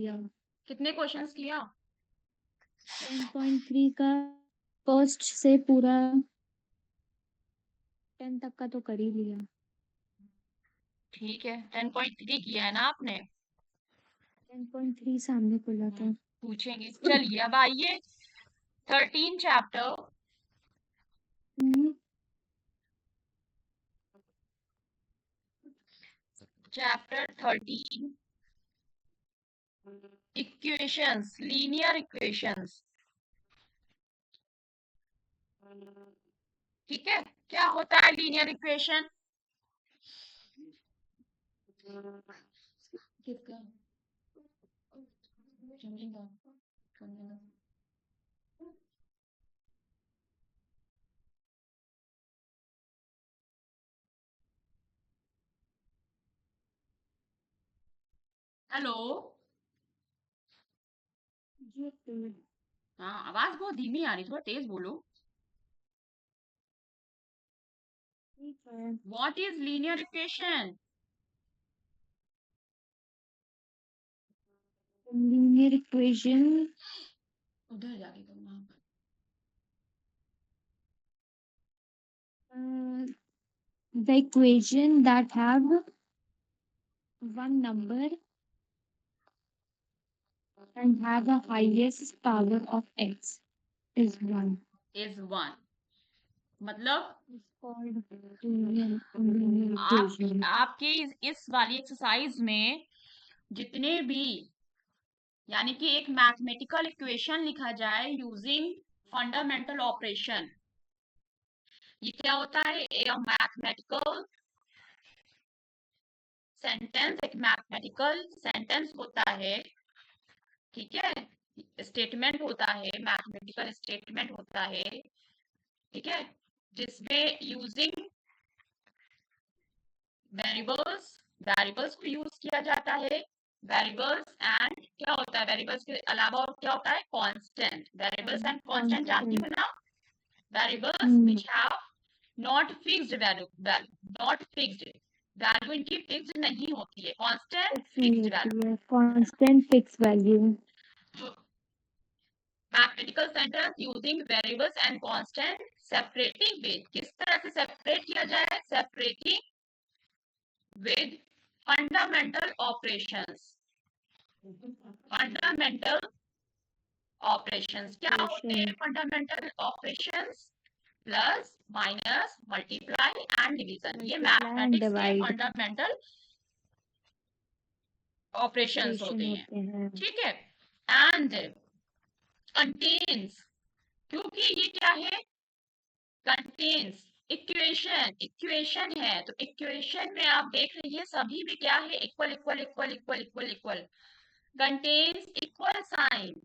लिया। कितने क्वेश्चंस किया? 10.3 का फर्स्ट से पूरा 10 तक का तो कर ही लिया। ठीक है, 10.3 किया है ना आपने? 10.3 सामने खुला था। पूछेंगे। चलिए अब आइए 13 चैप्टर हम्म, चैप्टर 13 इक्वेशंस, लीनियर इक्वेशंस। ठीक है, क्या होता है लीनियर इक्वेशन? किसका? चलेगा, चलेगा। हेलो। जी एक मिनट। हाँ, आवाज बहुत धीमी आ रही, थोड़ा तेज बोलो। ठीक है। What is linear equation? Linear equation उधर जाके तुम वहां पर। the equation that have one number and have the highest power of x is 1. Is one, मतलब It's called linear equation. आपके इस वाली एक्सरसाइज में जितने भी, यानी कि एक मैथमेटिकल इक्वेशन लिखा जाए यूजिंग फंडामेंटल ऑपरेशन, ये क्या होता है? मैथमेटिकल सेंटेंस, एक मैथमेटिकल सेंटेंस होता है। ठीक है, स्टेटमेंट होता है, मैथमेटिकल स्टेटमेंट होता है। ठीक है, जिसमें यूजिंग वेरिएबल्स, वेरिएबल्स को यूज किया जाता है। वेरिएबल्स एंड क्या होता है, वेरिएबल्स के अलावा और क्या होता है? कांस्टेंट। वेरिएबल्स एंड कांस्टेंट जानती हो ना? Variables which have not fixed value, not fixed value, इनकी फिक्स्ड नहीं होती है। Constant fixed value. Constant fixed value. Mathematical sentence using variables and constant separating with, किस तरह से सेपरेट किया जाए? Separating with fundamental operations. Fundamental operations क्या होते हैं? Fundamental operations plus, minus, multiply and division, ये Multiply and मैथमेटिक्स के divide फंडामेंटल ऑपरेशंस operation होते हैं। होते हैं। ठीक है, एंड कंटेन्स, क्योंकि ये क्या है? कंटेन्स इक्वेशन, इक्वेशन है तो इक्वेशन में आप देख रही है सभी में क्या है? Equal equal equal equal equal equal, contains equal sign,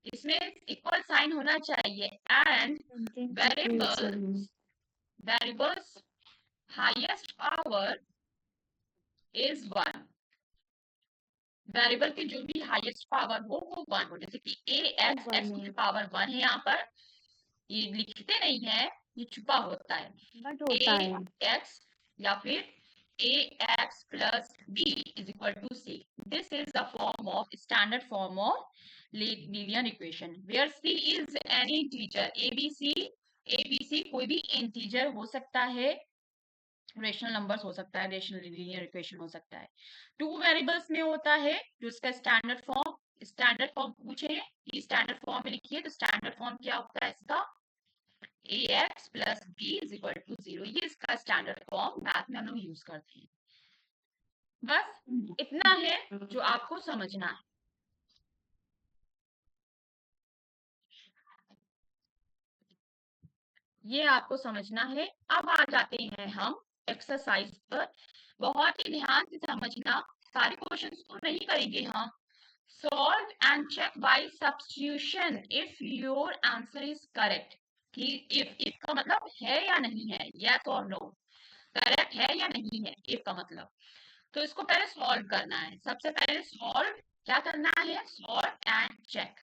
इसमें इक्वल साइन होना चाहिए। And Contain equal variables, sign. Variables highest power is 1, variable की जो भी हाईएस्ट पावर हो वो 1 हो। जैसे कि ए एक्स, एक्स की पावर 1 है, यहाँ पर ये लिखते नहीं है, ये छुपा होता है। बट होता ए है। एक्स या फिर A X plus B is equal to C, this is the form of, standard form of linear equation where C is any integer. A B C कोई भी इंटीजर हो सकता है, रेशनल नंबर्स हो सकता है, रेशनल लीनियर इक्वेशन हो सकता है। टू वेरिएबल्स में होता है जो इसका स्टैंडर्ड फॉर्म पूछे, ये स्टैंडर्ड फॉर्म में लिखिए, तो स्टैंडर्ड फॉर्म क्या होता है इसका? ax plus b is equal to 0, ये इसका स्टैंडर्ड फॉर्म मैथ में हम लोग यूज करते हैं। बस इतना है जो आपको समझना है। ये आपको समझना है। अब आ जाते हैं हम एक्सरसाइज पर। बहुत ही ध्यान से समझना, सारे क्वेश्चंस को नहीं करेंगे हम। Solve and check by substitution if your answer is correct. कि if का मतलब है या नहीं है, yes or no, करेक्ट है या नहीं है, if का मतलब। तो इसको पहले सॉल्व करना है। सबसे पहले सॉल्व क्या करना है? Solve and check.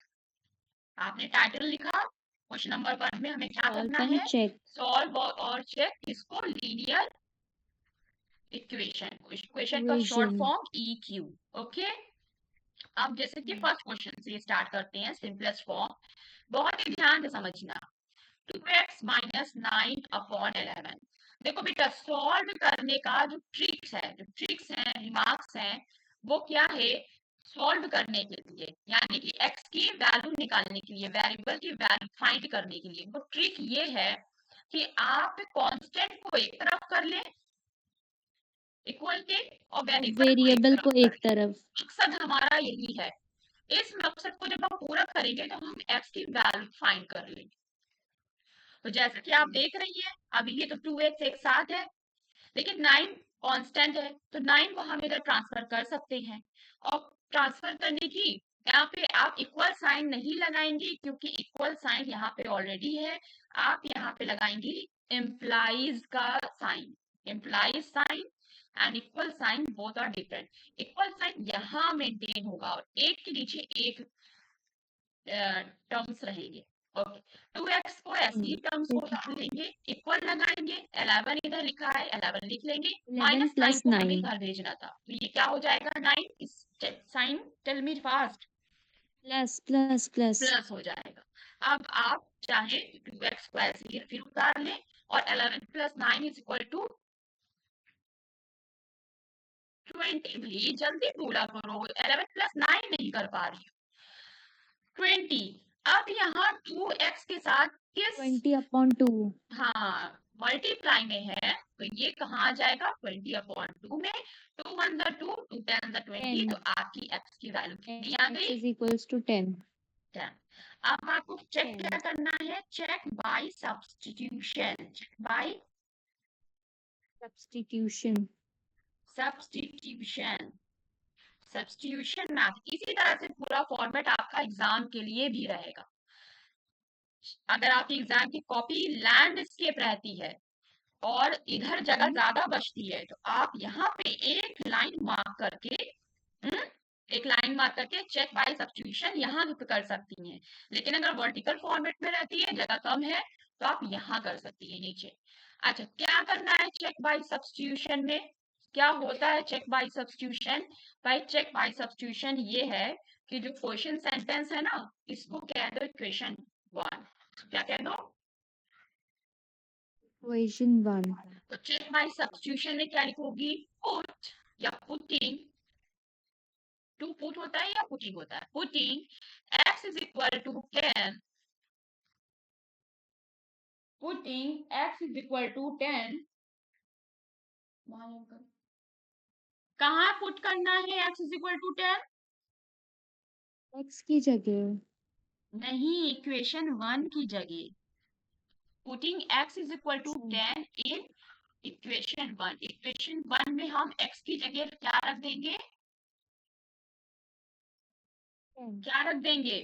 आपने टाइटल लिखा, क्वेश्चन नंबर 1 में हमें क्या करना है? सॉल्व और चेक इसको लीनियर इक्वेशन, इक्वेशन का शॉर्ट फॉर्म EQ। ओके, अब जैसे कि फर्स्ट क्वेश्चन से स्टार्ट करते हैं, सिंपलेस्ट फॉर्म, बहुत ही ध्यान से समझना। 2x minus 9 upon 11। देखो बेटा, सॉल्व करने का जो ट्रिक्स है, रिमार्क्स है, वो क्या है? सॉल्व करने के लिए, यानी कि x की वैल्यू निकालने के लिए, वेरिएबल की वैल्यू फाइंड करने के लिए, वो ट्रिक ये है कि आप कांस्टेंट को एक तरफ कर लें इक्वल के, और वेरिएबल को एक तरफ। तरफ। मकसद हमारा यही है। इस मकसद को जब हम पूरा करेंगे तो हम x की वैल्यू फाइंड कर लेंगे। तो जैसे कि आप देख रही है, अभी ये तो 2x एक साथ है, लेकिन 9 कांस्टेंट है, तो 9 को हम इधर ट्रांसफर कर सकते हैं। और ट्रांसफर करने की यहाँ पे आप इक्वल साइन नहीं लगाएंगे, क्योंकि इक्वल साइन यहाँ पे ऑलरेडी है। आप यहाँ पे लगाएंगी इम्प्लाइज का sign, implies sign and equal sign both are different. Equal sign यहाँ मेंटेन होगा और एक के नीचे एक टर्म्स रहेंगे। ओके, 2x को ऐसी टर्म्स को डाल देंगे, इक्वल लगाएंगे, 11 इधर लिखा है, 11 लिख लेंगे, 11 माइनस 9 प्लस को हमें 9 इधर भेजना था, तो ये क्या हो जाएगा? 9 sign, tell me fast. Plus plus plus plus हो जाएगा। अब आप चाहे 2x को ऐसे ही फिर उतार लें, और 11 प्लस 9 इज इक्वल टू 20। भी जल्दी पूरा करो, 11 प्लस 9 नहीं कर पा रही 20। अब यहाँ 2x के साथ किस 20/2 हाँ मल्टीप्लाई में है, तो ये कहाँ आ जाएगा? 20/2 में। 2 1 द 2, 2 10 द 20, 10 तो आपकी x की वैल्यू कितनी आ x गई? is equals to 10 10। अब आपको चेक 10 क्या करना है? Check by substitution, check by substitution substitution, substitution math. इसी तरह से पूरा फॉर्मेट आपका एग्जाम के लिए भी रहेगा। अगर आपकी एग्जाम की कॉपी लैंडस्केप रहती है और इधर जगह ज्यादा बचती है, तो आप यहाँ पे एक लाइन मार्क करके एक लाइन मार्क करके चेक बाय सब्स्टिट्यूशन यहाँ कर सकती हैं। लेकिन अगर वर्टिकल फॉर्मेट में रहती है, जगह कम है, तो आप यहाँ कर सकती है नीचे। अच्छा, क्या करना है चेक बाय सब्स्टिट्यूशन में? क्या होता है चेक बाय सब्स्टिट्यूशन? भाई चेक बाय सब्स्टिट्यूशन ये है कि जो क्वेश्चन सेंटेंस है ना, इसको कह दो इक्वेशन 1। क्या कह दो? equation 1 तो चेक बाय सब्स्टिट्यूशन में क्या लिखोगी? पुट या पुटिंग। टू पुट होता है या पुटिंग होता है? Putting x is equal to 10, putting x is equal to 10, कहाँ पुट करना है x is equal to 10? x की जगह नहीं, इक्वेशन 1 की जगह। Putting x is equal to 10 in equation 1। Equation 1 में हम x की जगह क्या रख देंगे? 10 क्या रख देंगे?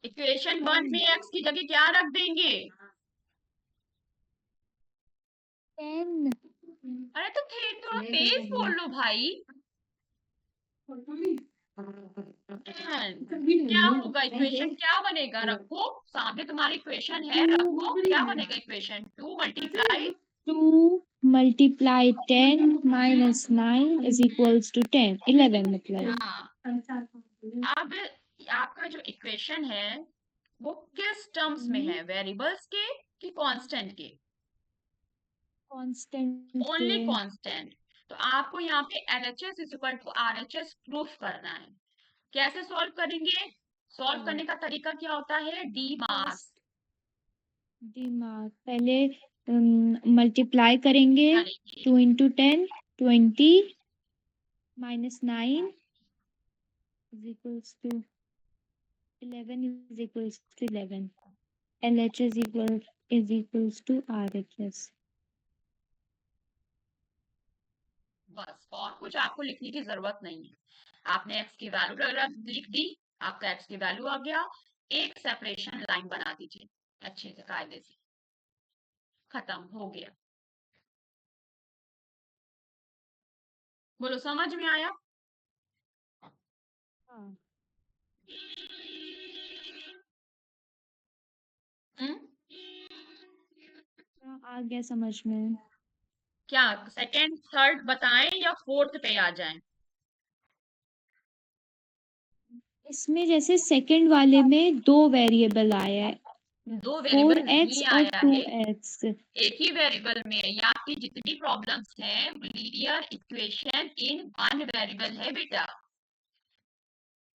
इक्वेशन 1 में x की जगह क्या रख देंगे? 10 अरे तो थोड़ा तेज बोल लो भाई। क्या होगा? इक्वेशन क्या बनेगा? रखो सामने, तुम्हारी इक्वेशन है, रखो। क्या बनेगा equation? 2 multiply 2 multiply 10 minus 9 is equals to 10 11 मतलब। हाँ। अब आपका जो इक्वेशन है वो किस टर्म्स में है? वेरिएबल्स के कि कांस्टेंट के? कांस्टेंट ओनली के कांस्टेंट। तो आपको यहाँ पे LHS is equal to RHS proof करना है। कैसे सॉल्व करेंगे? सॉल्व करने का तरीका क्या होता है? डी मार्क दिमाग पहले मल्टीप्लाई करेंगे। करेंगे। 2 into 10 20 minus 9 is equals to 11 is equals to 11 LHS is equals to RHS। बस, और कुछ आपको लिखने की जरूरत नहीं है। आपने x की वैल्यू लिख दी, आपका x की वैल्यू आ गया। एक सेपरेशन लाइन बना दीजिए अच्छे से, कायदे से। खत्म हो गया। बोलो, समझ में आया? हाँ हम्म? आ गया समझ में। क्या सेकंड थर्ड बताएं या फोर्थ पे आ जाएं? इसमें जैसे सेकंड वाले में 2 वेरिएबल आया है, दो वेरिएबल 4x नहीं और आया है, 2x। एक ही वेरिएबल में। यहाँ की जितनी प्रॉब्लम्स हैं linear equation in one variable है बेटा।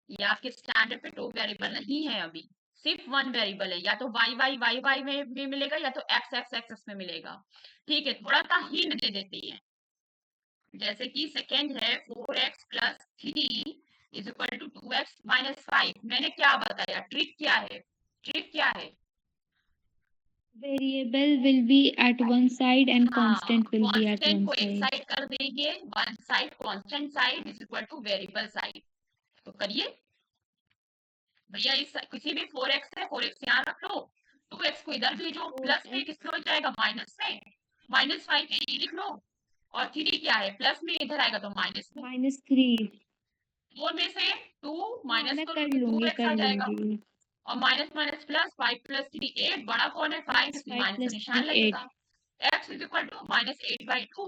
ये आपके स्टैंडर्ड पे 2 वेरिएबल नहीं है, अभी सिर्फ 1 वेरिएबल है। या तो y में मिलेगा या तो x में मिलेगा। ठीक है, थोड़ा सा हिंट दे देती है। जैसे कि सेकेंड है 4x plus 3 is equal to 2x minus 5। मैंने क्या बताया, ट्रिक क्या है? ट्रिक क्या है? Variable will be at one side and हाँ, constant will be at constant one को एक side. साइड कर देंगे, one side constant side is equal two variable side. तो करिए भैया, इस किसी भी 4x है, 4x यहाँ रख लो, 2x को इधर भेजो, प्लस में किस हो जाएगा माइनस में, माइनस 5 ये लिख लो। और 3 क्या है, प्लस में इधर आएगा तो माइनस में। -3. 4 में से 2 हाँ, माइनस मैं करो कर तो लूंगी 2x आ जाएगा। कर और माइनस माइनस प्लस 5 प्लस 3 8, बड़ा कौन है 5, इसलिए 5 माइनस का plus निशान 3 8. लगेगा। x is equal to minus 8/2,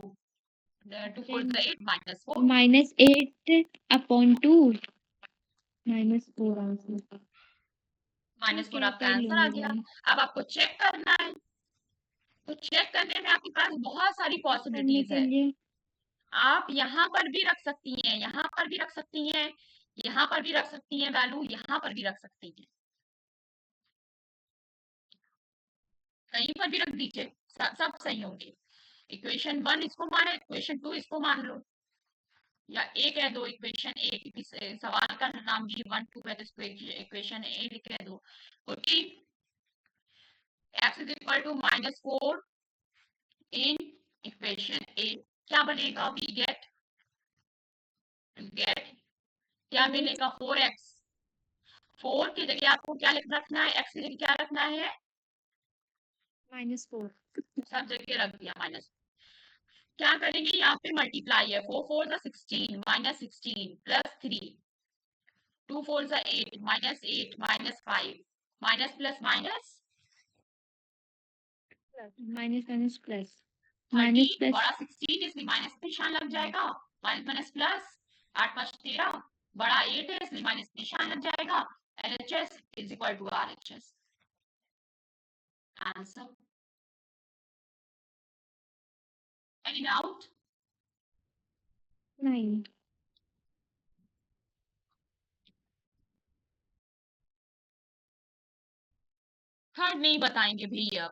2 4 Then 8 minus 4। -8 upon 2. -4 answer. Minus ठीक 4 है, आपका कर आंसर आ लूंगी गया। मैं. अब आपको चेक करना है, तो चेक करने में आपके पास बहुत सारी करने पॉसिबिलिटीज के है। लिए आप यहाँ पर भी रख सकती हैं, यहाँ पर भी रख सकती हैं, यहाँ पर भी रख सकती हैं वैल्यू, यहाँ पर भी रख सकती हैं, कहीं पर भी रख दीजिए, सब सही होंगे। इक्वेशन 1 इसको माने, इक्वेशन 2 इसको मान लो, या एक है दो इक्वेशन, एक सवाल का नाम भी 1 2 है तो इसको इक्वेशन ए लिख दो। ठीक, x is equal to -4 in equation A, क्या बनेगा? वी गेट क्या मिलेगा? 4x। 4 की जगह आपको क्या रखना है, x की जगह क्या रखना है? -4. सब जगह रख दिया माइनस। क्या करेंगे, यहाँ पे मल्टीप्लाई है, 4 4 16 minus 16 plus 3, 2 4 8 minus 8 minus 5, minus plus minus minus plus 30, plus. बड़ा 16 इसलिए माइनस निशान लग जाएगा, माइनस माइनस प्लस 8 5 13, बड़ा 8 है इसलिए माइनस निशान लग जाएगा। LHS is equal to RHS। Answer. Any doubt? नहीं. थर्ड नहीं बताएंगे भैया,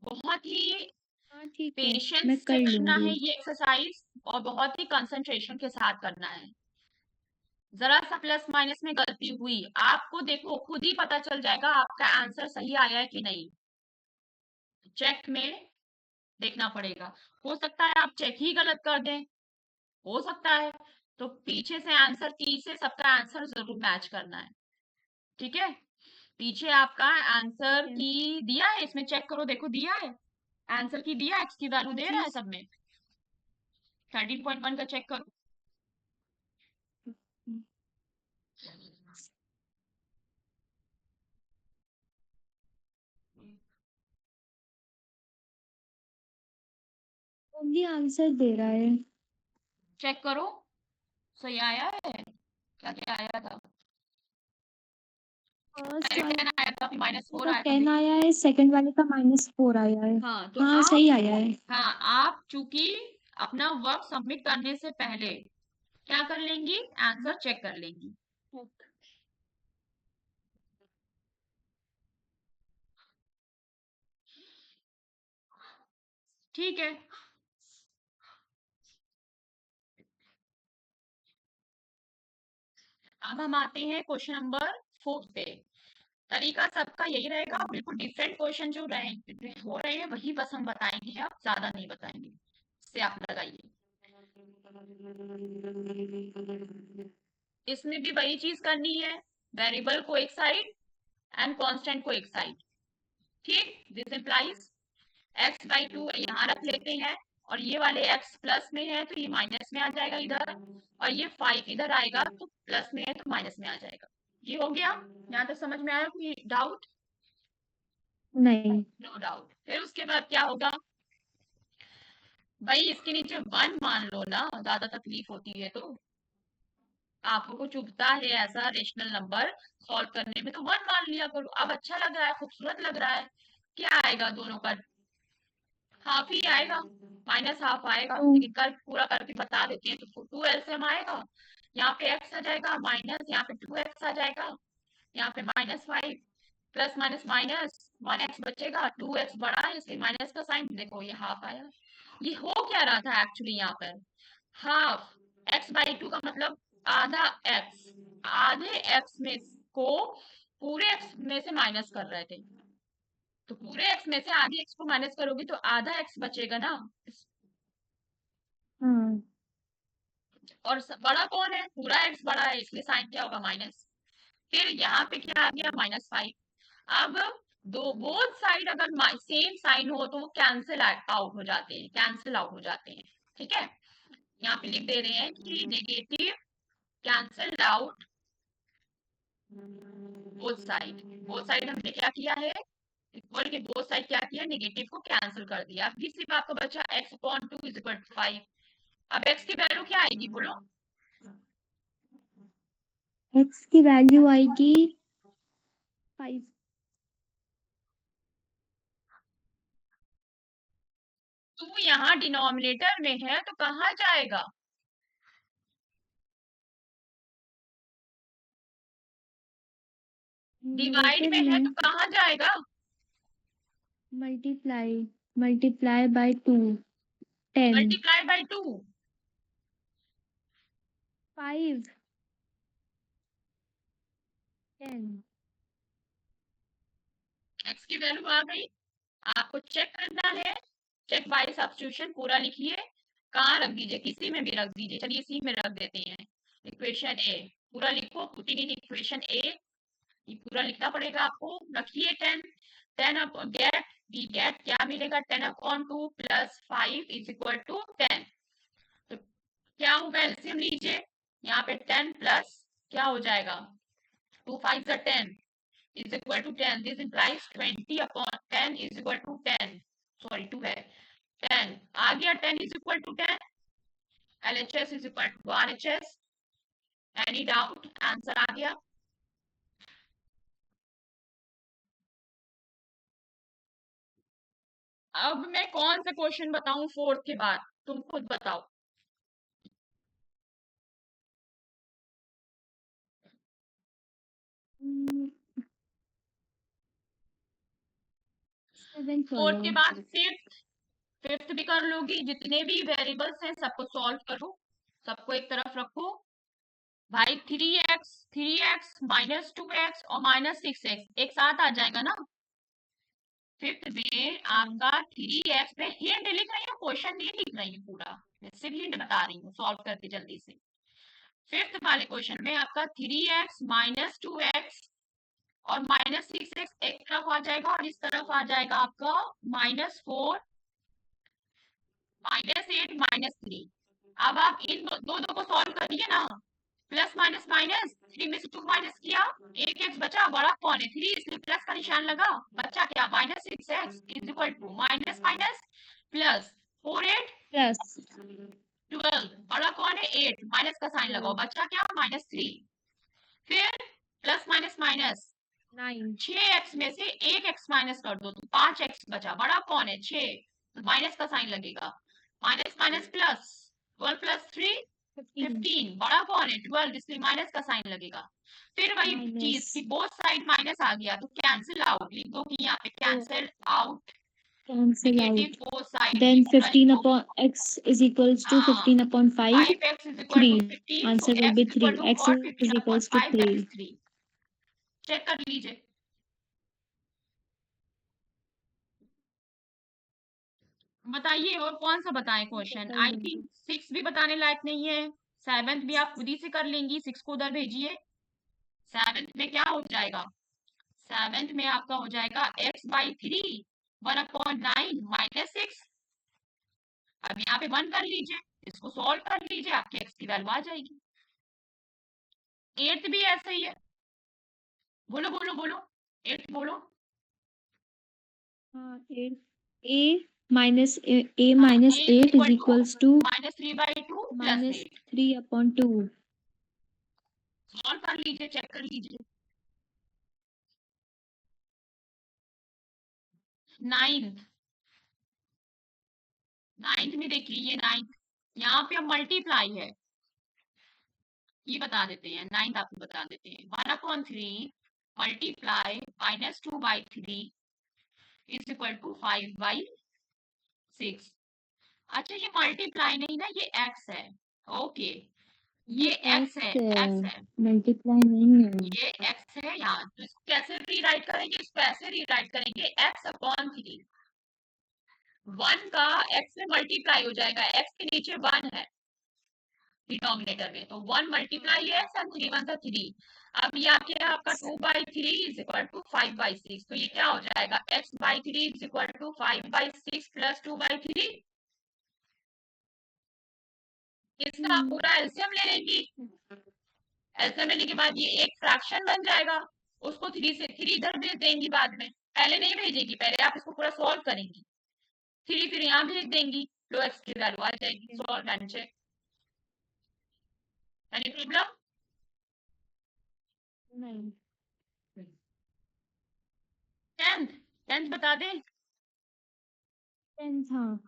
बहुत ही हाँ, ठीक है, मैं पेशेंस से कर करना है लूंगी. ये एक्सरसाइज, और बहुत ही कंसंट्रेशन के साथ करना है। जरा सा प्लस माइनस में गलती हुई, आपको देखो खुद ही पता चल जाएगा आपका आंसर सही आया है कि नहीं, चेक में देखना पड़ेगा। हो सकता है आप चेक ही गलत कर दें, हो सकता है, तो पीछे से आंसर की से सबका आंसर जरूर मैच करना है। ठीक है, पीछे आपका आंसर ठीक है. की दिया है, इसमें चेक करो, देखो दिया है आंसर की, दिया एक्स की वैल्यू हाँ दे रहा है चीज. सब में। 13.1 का चेक करो। ओनली आंसर दे रहा है. चेक करो सही आया है, क्या क्या आया था? फर्स्ट पहले वाले 10 आया था, फिर -4 का आया था। 10 आया है, सेकंड वाले का -4 आया है. हाँ तो हाँ, आप, सही आया है. हाँ आप चूंकि अपना वर्क सबमिट करने से पहले क्या कर लेंगी, आंसर चेक कर लेंगी। ठीक है, अब हम आते हैं क्वेश्चन नंबर 4 पे। तरीका सबका यही रहेगा, बिल्कुल डिफरेंट क्वेश्चन जो रहे हो रहे हैं वही बस हम बताएंगे, अब ज्यादा नहीं बताएंगे। इससे आप लगाइए, इसमें भी वही चीज करनी है, वेरिएबल को एक साइड एंड कांस्टेंट को एक साइड। ठीक, दिस इंप्लाइज x/2 यहाँ रख लेते हैं, और ये वाले x प्लस में है तो ये माइनस में आ जाएगा इधर, और ये 5 इधर आएगा तो प्लस में है तो माइनस में आ जाएगा। ये हो गया, यहाँ तक समझ में आया? कोई डाउट? नहीं. No doubt. फिर उसके बाद क्या होगा भाई, इसके नीचे 1 मान लो ना, ज्यादा तकलीफ होती है तो आपको कुछ चुभता है ऐसा रेशनल नंबर सॉल्व करने में तो 1 मान लिया करो। अब अच्छा लग रहा है, खूबसूरत लग रहा है, क्या आएगा दोनों का? हाफ ही आएगा, माइनस हाफ आएगा। टू लेकिन कल पूरा करके बता देते हैं तो 2 एलसीएम आएगा। यहाँ पे x आ जाएगा माइनस, यहाँ पे 2x आ जाएगा, यहाँ पे -5 प्लस माइनस माइनस 1x बचेगा, 2x बड़ा है इसलिए माइनस का साइन, देखो ये हाफ आया। ये हो क्या रहा था एक्चुअली यहाँ पर? हाफ x/2 का मतलब आधा x, आधे x में को पूरे x में से माइनस कर रहे थे, तो पूरे x में से आधी x को माइनस करोगे तो आधा x बचेगा ना। हाँ और बड़ा कौन है? पूरा x बड़ा है इसलिए साइन क्या होगा? माइनस। फिर यहाँ पे क्या आ गया? -5। अब दो बोथ साइड अगर सेम साइन हो तो वो कैंसिल आउट हो जाते हैं, कैंसिल आउट हो जाते हैं। ठीक है, यहाँ पे लिख दे रहे हैं कि negative cancel out both side हमने क्या किया है? इक्वल के बोथ साइड क्या किया? नेगेटिव को कैंसिल कर दिया। अब सिर्फ आपका बचा x/2 इज इक्वल टू 5। अब x की वैल्यू क्या आएगी बोलो? x की वैल्यू आएगी 5। टू यहाँ डिनोमिनेटर में है तो कहाँ जाएगा? डिवाइड न्यूमरेटर में है तो में कहाँ जाएगा? Multiply by 2 10 multiply by 2। 5 10 x की वैल्यू आ गई। आपको चेक करना है, चेक बाय सब्स्टिट्यूशन पूरा लिखिए। कहाँ रख दीजिए? किसी में भी रख दीजिए। चलिए इसी में रख देते हैं। इक्वेशन ए पूरा लिखो, पुटिंग इन इक्वेशन ए, ये पूरा लिखना पड़ेगा आपको। रखिए 10, 10 अप गेट, डी गेट क्या मिलेगा? 10/2 प्लस 5 इज इक्वल टू 10। तो क्या होगा? एलसीएम लीजिए, यहाँ पे 10 प्लस क्या हो जाएगा? 2 5 10 is equal to 10. This implies 20/10 is equal to 10. Sorry 2 है 10 आ गया। 10 is equal to 10, LHS is equal to RHS। Any doubt? Answer आ गया। अब मैं कौन सा क्वेश्चन बताऊं फोर्थ के बाद? तुम खुद बताओ। 7 फोर्थ करो। के बाद फिफ्थ, फिफ्थ भी कर लोगी। जितने भी वेरिएबल्स हैं सबको सॉल्व करो, सबको एक तरफ रखो। भाई 3x -2x और -6x एक साथ आ जाएगा ना। फिफ्थ में आपका 3x में हिंट लिख रही हूँ, क्वेश्चन नहीं लिख रही हूँ पूरा, मैं सिर्फ हिंट बता रही हूँ सॉल्व करके जल्दी से। फिफ्थ वाले क्वेश्चन में आपका 3x -2x और -6x एक तरफ आ जाएगा और इस तरफ आ जाएगा आपका -4 -8 -3। अब आप इन दो को सॉल्व करिए ना। प्लस माइनस माइनस, 3 में से 2 माइनस किया, एक एक्स बचा, बड़ा कौन है? 3, इसलिए प्लस का निशान लगा। बचा क्या? -6x is equal to minus minus plus 4 8 plus 12, बड़ा कौन है? 8, माइनस का साइन लगाओ, बचा क्या? -3। फिर प्लस माइनस माइनस 9 6x में से एक एक्स माइनस कर दो तो 5x बचा, बड़ा कौन है? 6, तो माइनस का साइन लगेगा। माइनस माइनस प्लस 12 प्लस 3 15 15, बड़ा कौन है? 12, इसलिए माइनस का साइन लगेगा। फिर वही चीज माइनस कि बोथ साइड माइनस आ गया तो कैंसिल आउट लिख दो कि यहाँ पे cancel out, cancel negative out. Both side Then पूरा 15 लिखो। upon x is equals to हाँ 15 upon 5, 5x is equal to 3. 15, so Answer will x be is equal 3. टू X और is 15 upon equals to 5 that 3. Is 3। चेक कर लीजिए, बताइए और कौन सा बताएं क्वेश्चन? कर आई लूंगी। थिंक 6 भी बताने लायक नहीं है, 7th भी आप खुद ही से कर लेंगी। 6 को उधर भेजिए। 7th में क्या हो जाएगा? 7th में आपका हो जाएगा x/3 1/9 -6। अब यहाँ पे 1 कर लीजिए, इसको सॉल्व कर लीजिए, आपकी x की वैल्यू आ जाएगी। 8th भी ऐसे ही है। बोलो बोलो बोलो, 8th बोलो। हाँ, a minus a हाँ, minus a is 8 is equal to equals to -3/2 plus minus 8। 3 upon 2. Solve कर लीजिए, चेक कर लीजिए। 9th में देखिए, ये 9th यहाँ पे अब मल्टीप्लाई है, ये बता देते हैं, 9th आपको बता देते हैं। 1/3 मल्टीप्लाई -2/3 इज इक्वल टू 5/6। अच्छा, ये मल्टीप्लाई नहीं ना, ये x है। ओके, ये x है, x है, मल्टीप्लाई नहीं है। ये x है यहाँ। तो इसको कैसे रीराइट करेंगे? इसको ऐसे रीराइट करेंगे, x/3। 1 का x में मल्टीप्लाई हो जाएगा, x के नीचे 1 है डिनोमिनेटर में, तो 1 मल्टीप्लाई x एंड 3 1 3। अब ये क्या है आपका 2/3 इज इक्वल टू 5/6। तो ये क्या हो जाएगा, x/3 is equal to 5/6 plus 2/3। इसका आप पूरा एलसीएम ले लेंगी। एलसीएम लेने के बाद ये एक फ्रैक्शन बन जाएगा, उसको 3 से 3 इधर भेज देंगी बाद में, पहले नहीं भेजेगी, पहले आप इसको पूरा सॉल्व करेंगी। 3 फिर यहाँ भेज देंगी, लो एक्स की वैल्यू आ जाएगी। Solve and check. Any problem? नहीं। 10th बता दें। 10 हाँ।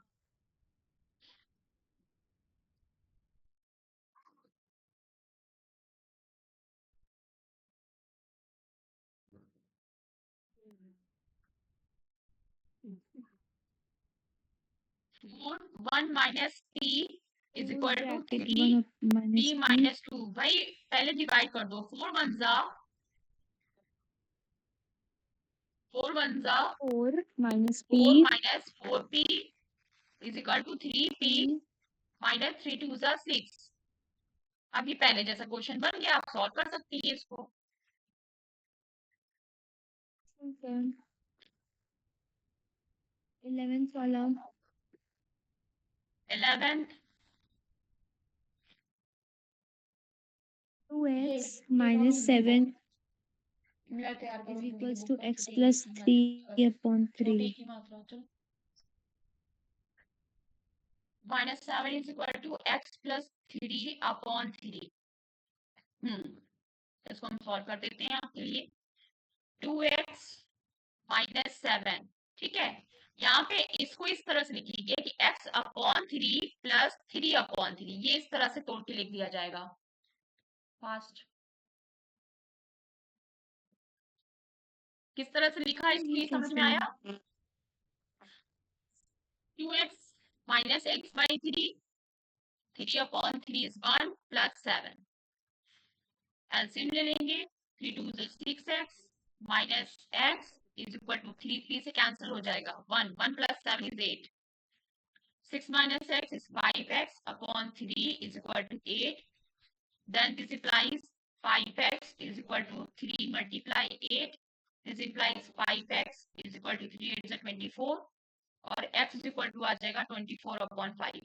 One minus p is equal to 3 p -2 -2। भाई पहले डिवाइड कर दो, 4 1 जा 4 1 जा 4 -p 4 minus 4p is equal to 3p minus 3 2 जा 6। अब ये पहले जैसा क्वेश्चन बन गया, आप सॉल्व कर सकती है इसको। 11th वाला 11th 2x -7 is equals to x plus 3/3. -7 is equal to x plus 3/3। इसको हम सॉल्व कर देते हैं आपके लिए। 2x -7, ठीक है। यहाँ पे इसको इस तरह से लिख लीजिए कि x/3 प्लस 3/3, ये इस तरह से तोड़ के लिख दिया जाएगा। फास्ट किस तरह से लिखा है, इसको ये समझ में आया? 2x minus x/3, 3/3 is 1 plus 7। LCM ले लेंगे, 3 2 is 6x minus x is equal to 3 3 से कैंसिल हो जाएगा, 1 1 plus 7 is 8। 6 minus x is 5x/3 is equal to 8। Then this implies 5x is equal to 3 multiply 8। This implies 5x is equal to 3 8 is 24 और x is equal to आ जाएगा 24/5।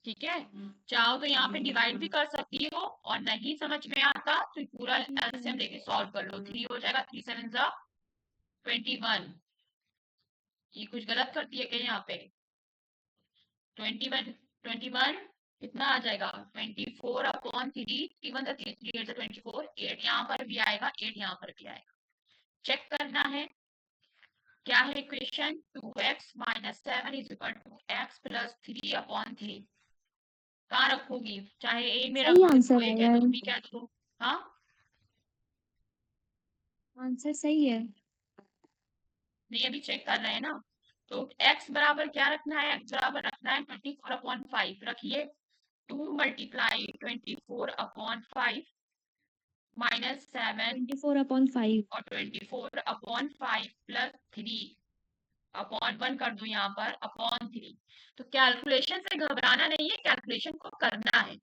ठीक है, चाहो तो यहाँ पे डिवाइड भी कर सकती हो, और नहीं समझ में आता तो पूरा एलसीएम लेके सॉल्व कर लो। 3 हो जाएगा, 3 7 जा 21। ये कुछ गलत कर दिया क्या यहाँ पे? 21 कितना आ जाएगा, 24/3। 3 1 3 3 8 24, 8 यहाँ पर भी आएगा, 8 यहाँ पर भी आएगा। चेक करना है क्या है equation. 2x - 7 is equal to x plus 3/3। कहाँ रखोगी, चाहे ए में रख सही दो, आंसर ए है कह यार, दो, बी कह दो। हाँ, आंसर सही है। नहीं अभी चेक कर रहे हैं ना। तो x बराबर क्या रखना है, x बराबर रखना है 24/5। रखिए 2 मल्टीप्लाई 24/5 माइनस 7 24/5 और 24/5 प्लस 3/1 कर दो यहाँ पर /3। तो कैलकुलेशन से घबराना नहीं है, कैलकुलेशन को करना है,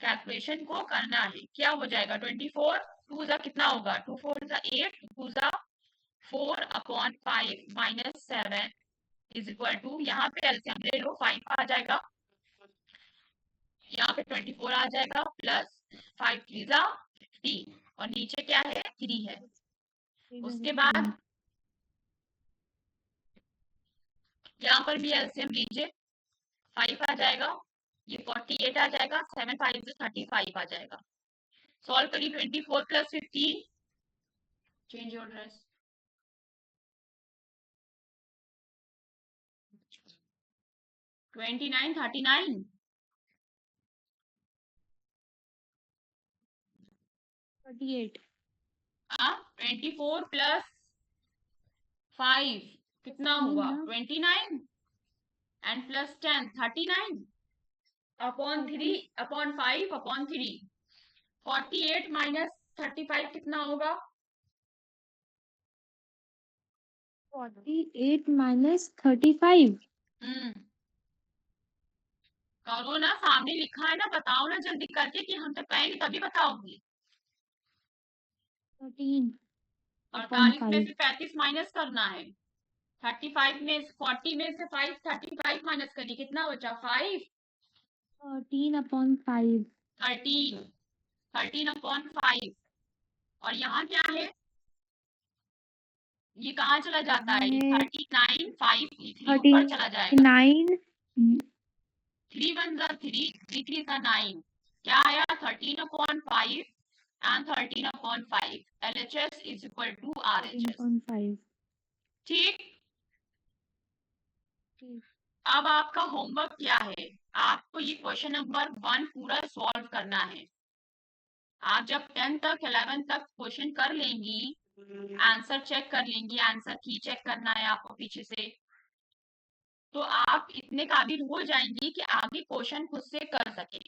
कैलकुलेशन को करना है। क्या हो जाएगा, 24 2 जा कितना होगा, 2 4 जा 8, 2 जा 4/5 माइनस 7 इज इक्वल टू, यहाँ पे एलसीएम ले लो, 5 आ जाएगा, यहाँ पे 24 आ जाएगा, प्लस 5 3 जा 15 और नीचे क्या है 3 है। उसके बाद यहाँ पर भी एलसीएम लीजिए, 5 आ जाएगा, ये 48 आ जाएगा, 7 5 से 35 आ जाएगा। सॉल्व करिए 24 plus 15, change your dress, 29 39 38 24 plus 5 कितना हुआ 29 and plus 10 39 upon 3 upon 5 upon 3, 48 minus 35 कितना होगा 48 minus 35 करो ना, सामने लिखा है ना, बताओ ना जल्दी करके कि हम तो कहेंगे तभी बताओगी। 13 48 में से 35 माइनस करना है, 35 में 40 में से 5 35 माइनस करिए, कितना बचा 5 13 upon 5 13 13 अपॉन 5 और यहाँ क्या है, ये कहाँ चला जाता है, 39 5 3 ऊपर चला जाएगा, 9 3 1 जा 3 3 3 जा 9, क्या आया 13 upon 5 and 13 upon 5, LHS is equal to RHS। 13.5 ठीक, अब आपका होमवर्क क्या है, आपको ये क्वेश्चन नंबर 1 पूरा सॉल्व करना है। आप जब 10 तक 11 तक क्वेश्चन कर लेंगी, आंसर चेक कर लेंगी, आंसर की चेक करना है आपको पीछे से, तो आप इतने काबिल हो जाएंगी कि आगे क्वेश्चन खुद से कर सके।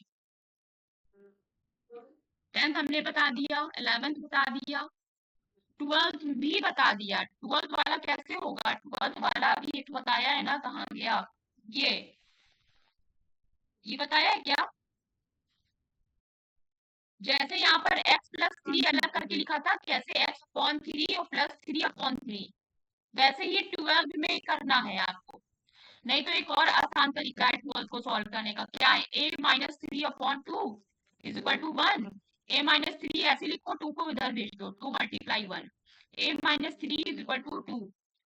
10th हमने बता दिया, 11th बता दिया, 12th भी बता दिया। 12th वाला कैसे होगा, 12th वाला भी बताया है ना, कहाँ गया, ये बताया है क्या, जैसे यहाँ पर x प्लस 3 अलग करके लिखा था, कैसे x अपॉन 3 और प्लस 3 अपॉन 3, वैसे ये 12th में करना है आपको। नहीं तो एक और आसान तरीका है 12th को सॉल्व करने का, क्या है, a minus 3 upon 2 is equal to 1, a minus 3 ऐसे लिखो, 2 को इधर भेज दो, 2 multiply 1, a minus 3 is equal to 2,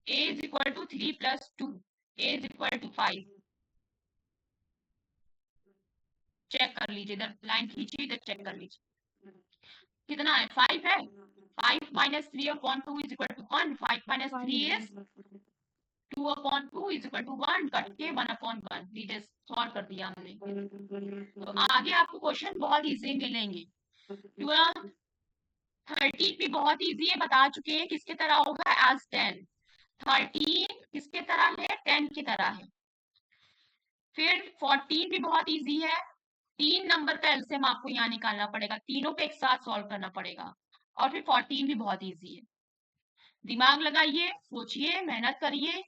a is equal to 3 plus 2, a is equal to 5। Check कर लीजिए, इधर लाइन खींचिए, इधर चेक कर लीजिए कितना है, 5 है, 5 minus 3 upon 2 is equal to 1, 5 minus 3 is 2 upon 2 is equal to 1, cut के 1 अपॉन 1, लीजिए सॉल्व कर दिया हमने। तो आगे आपको क्वेश्चन बहुत इजी मिलेंगे। 12 13 भी बहुत इजी है, बता चुके हैं किसके तरह होगा, एज 10, 13 किसके तरह है, 10 की तरह है। फिर 14 भी बहुत इजी है, 3 नंबर का एलसीएम आपको यहाँ निकालना पड़ेगा, तीनों पे एक साथ सॉल्व करना पड़ेगा। और फिर 14 भी बहुत इजी है, दिमाग लगाइए, सोचिए, मेहनत करिए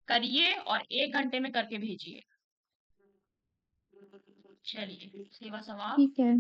करिए और 1 घंटे में करके भेजिए। चलिए सेवा सवाल, ठीक है।